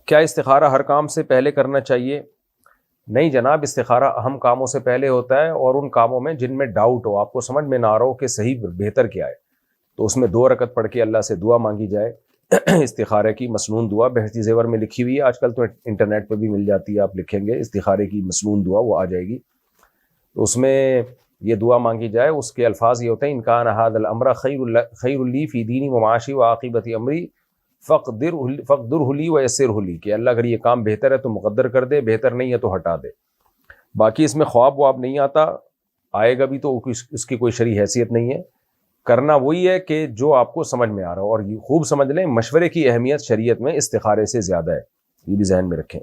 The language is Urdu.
کیا استخارہ ہر کام سے پہلے کرنا چاہیے؟ نہیں جناب، استخارہ اہم کاموں سے پہلے ہوتا ہے، اور ان کاموں میں جن میں ڈاؤٹ ہو، آپ کو سمجھ میں نہ آ رہا ہو کہ صحیح بہتر کیا ہے، تو اس میں 2 رکعت پڑھ کے اللہ سے دعا مانگی جائے، استخارے کی مسنون دعا بہشتی زیور میں لکھی ہوئی ہے، آج کل تو انٹرنیٹ پہ بھی مل جاتی ہے، آپ لکھیں گے استخارے کی مسنون دعا، وہ آ جائے گی، تو اس میں یہ دعا مانگی جائے۔ اس کے الفاظ یہ ہوتے ہیں: ان کان ھذا الامر خیر لی فی دینی و معاشی و عاقبت امری فقدرہ لی ویسرہ لی، کہ اللہ اگر یہ کام بہتر ہے تو مقدر کر دے، بہتر نہیں ہے تو ہٹا دے۔ باقی اس میں خواب واب نہیں آتا، آئے گا بھی تو اس کی کوئی شرعی حیثیت نہیں ہے، کرنا وہی ہے کہ جو آپ کو سمجھ میں آ رہا ہو، اور خوب سمجھ لیں مشورے کی اہمیت شریعت میں استخارے سے زیادہ ہے، یہ بھی ذہن میں رکھیں۔